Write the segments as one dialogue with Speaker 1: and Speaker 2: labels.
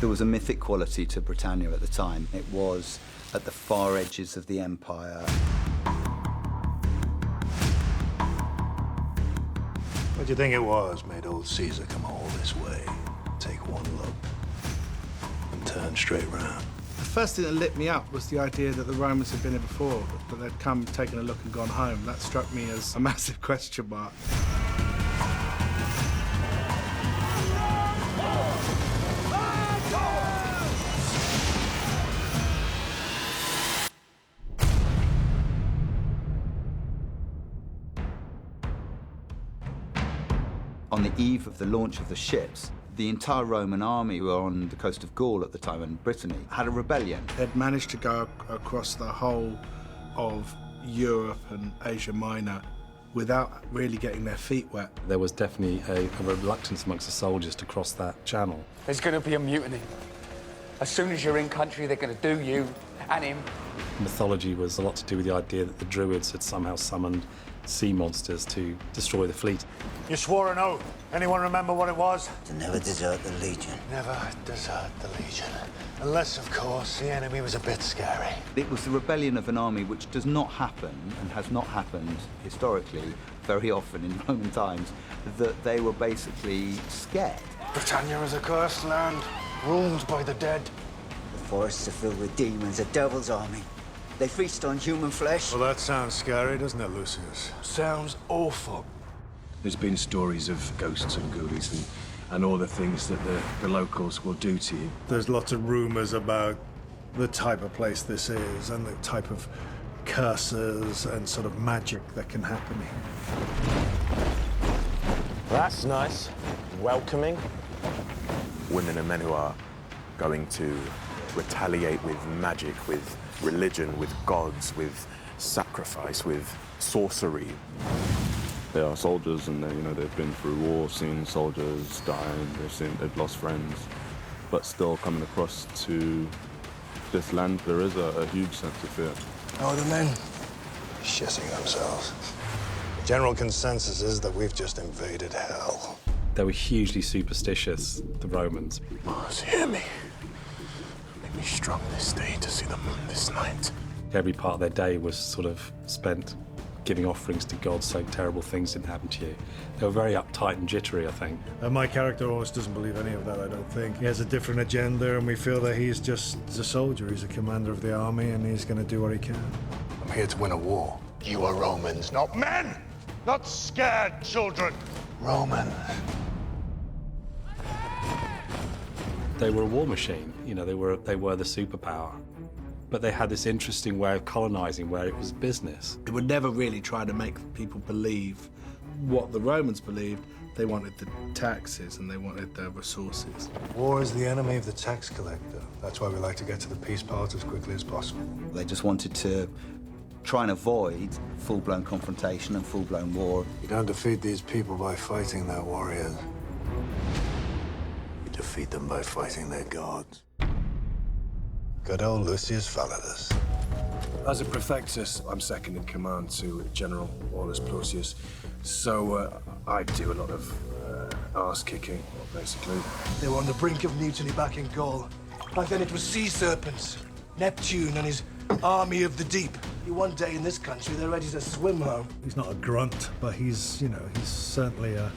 Speaker 1: There was a mythic quality to Britannia at the time. It was at the far edges of the empire.
Speaker 2: What do you think it was made old Caesar come all this way, take one look, and turn straight round?
Speaker 3: The first thing that lit me up was the idea that the Romans had been here before, but they'd come, taken a look and gone home. That struck me as a massive question mark.
Speaker 1: On the eve of the launch of the ships, the entire Roman army who were on the coast of Gaul at the time, and Brittany, had a rebellion.
Speaker 3: They'd managed to go across the whole of Europe and Asia Minor without really getting their feet wet.
Speaker 4: There was definitely a reluctance amongst the soldiers to cross that channel.
Speaker 5: There's going to be a mutiny. As soon as you're in country, they're going to do you and him.
Speaker 4: Mythology was a lot to do with the idea that the Druids had somehow summoned sea monsters to destroy the fleet.
Speaker 2: You swore an oath. Anyone remember what it was?
Speaker 6: To never desert the Legion.
Speaker 2: Never desert the Legion. Unless, of course, the enemy was a bit scary.
Speaker 1: It was the rebellion of an army which does not happen, and has not happened historically very often in Roman times, that they were basically scared.
Speaker 2: Britannia is a cursed land, ruled by the dead.
Speaker 6: The forests are filled with demons, a devil's army. They feast on human flesh.
Speaker 2: Well, that sounds scary, doesn't it, Lucius?
Speaker 3: Sounds awful.
Speaker 7: There's been stories of ghosts and ghoulies and all the things that the locals will do to you.
Speaker 2: There's lots of rumors about the type of place this is and the type of curses and sort of magic that can happen here.
Speaker 8: That's nice. Welcoming.
Speaker 9: Women and men who are going to retaliate with magic, with religion, with gods, with sacrifice, with sorcery.
Speaker 10: They are soldiers, and they've been through war, seen soldiers dying, they've lost friends, but still coming across to this land, there is a huge sense of fear.
Speaker 2: Oh, the men shitting themselves. The general consensus is that we've just invaded hell.
Speaker 4: They were hugely superstitious, the Romans.
Speaker 2: Mars, hear me. Make me strong this day to see the moon this night.
Speaker 4: Every part of their day was sort of spent giving offerings to gods so terrible things didn't happen to you. They were very uptight and jittery, I think.
Speaker 2: My character almost doesn't believe any of that, I don't think. He has a different agenda, and we feel that he's just a soldier. He's a commander of the army, and he's going to do what he can. I'm here to win a war. You are Romans, not men! Not scared children! Romans.
Speaker 4: They were a war machine. They were the superpower. But they had this interesting way of colonizing where it was business.
Speaker 3: They would never really try to make people believe what the Romans believed. They wanted the taxes and they wanted the resources.
Speaker 2: War is the enemy of the tax collector. That's why we like to get to the peace part as quickly as possible.
Speaker 1: They just wanted to try and avoid full-blown confrontation and full-blown war.
Speaker 2: You don't defeat these people by fighting their warriors. You defeat them by fighting their gods. Good old Lucius Validus.
Speaker 7: As a prefectus, I'm second in command to General Aulus Plautius, so I do a lot of arse-kicking, basically.
Speaker 11: They were on the brink of mutiny back in Gaul. Back then it was sea serpents, Neptune and his army of the deep. One day in this country, they're ready to swim home.
Speaker 2: He's not a grunt, but he's certainly a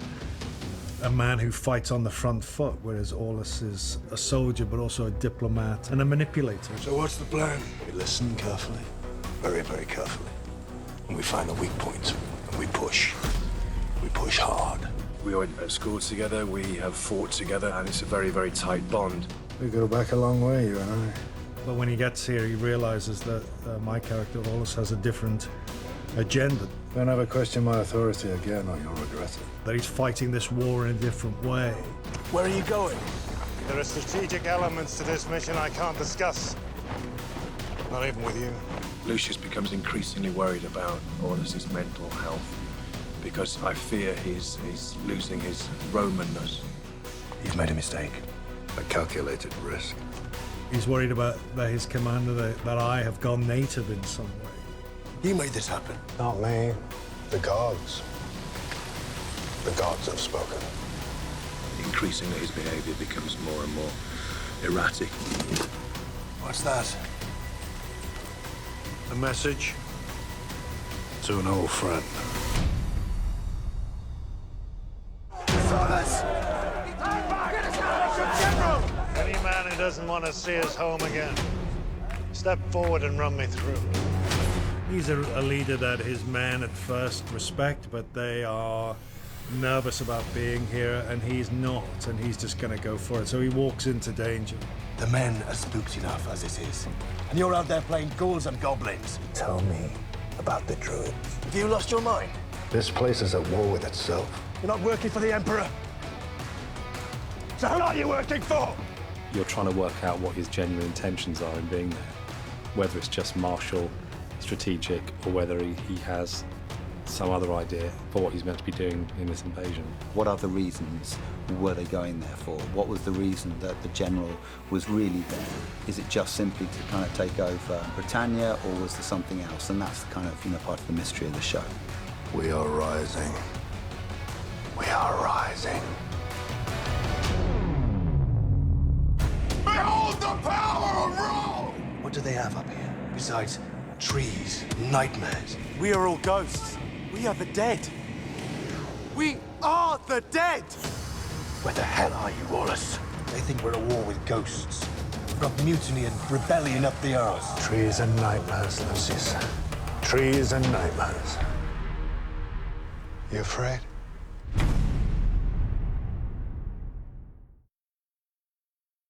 Speaker 2: man who fights on the front foot, whereas Aulus is a soldier, but also a diplomat and a manipulator.
Speaker 11: So what's the plan?
Speaker 2: We listen carefully, very, very carefully. And we find the weak points, and we push. We push hard.
Speaker 7: We went at school together, we have fought together, and it's a very, very tight bond.
Speaker 2: We go back a long way, you and I. But when he gets here, he realizes that my character, Aulus, has a different agenda. Don't ever question my authority again, or you'll regret it. That he's fighting this war in a different way.
Speaker 11: Where are you going?
Speaker 2: There are strategic elements to this mission I can't discuss. Not even with you.
Speaker 7: Lucius becomes increasingly worried about Aulus's mental health because I fear he's losing his Romanness.
Speaker 2: You've made a mistake. A calculated risk. He's worried about his commander, that I have gone native in some way.
Speaker 11: You made this happen.
Speaker 2: Not me. The gods. The gods have spoken.
Speaker 7: Increasingly, his behavior becomes more and more erratic.
Speaker 11: What's that?
Speaker 2: A message to an old friend. Any man who doesn't want to see us home again, step forward and run me through. He's a leader that his men at first respect, but they are nervous about being here, and he's not, and he's just going to go for it. So he walks into danger.
Speaker 11: The men are spooked enough as it is. And you're out there playing ghouls and goblins.
Speaker 2: Tell me about the Druids.
Speaker 11: Have you lost your mind?
Speaker 2: This place is at war with itself.
Speaker 11: You're not working for the Emperor. So who are you working for?
Speaker 4: You're trying to work out what his genuine intentions are in being there. Whether it's just martial, strategic, or whether he has some other idea for what he's meant to be doing in this invasion.
Speaker 1: What other reasons were they going there for? What was the reason that the general was really there? Is it just simply to kind of take over Britannia, or was there something else? And that's kind of, part of the mystery of the show.
Speaker 2: We are rising. We are rising.
Speaker 11: Behold the power of Rome! What do they have up here? Besides trees, nightmares.
Speaker 8: We are all ghosts. We are the dead. We are the dead!
Speaker 11: Where the hell are you, Aulus? They think we're at war with ghosts. We've got mutiny and rebellion up the arse.
Speaker 2: Trees and nightmares, Lucius. Trees and nightmares. You afraid?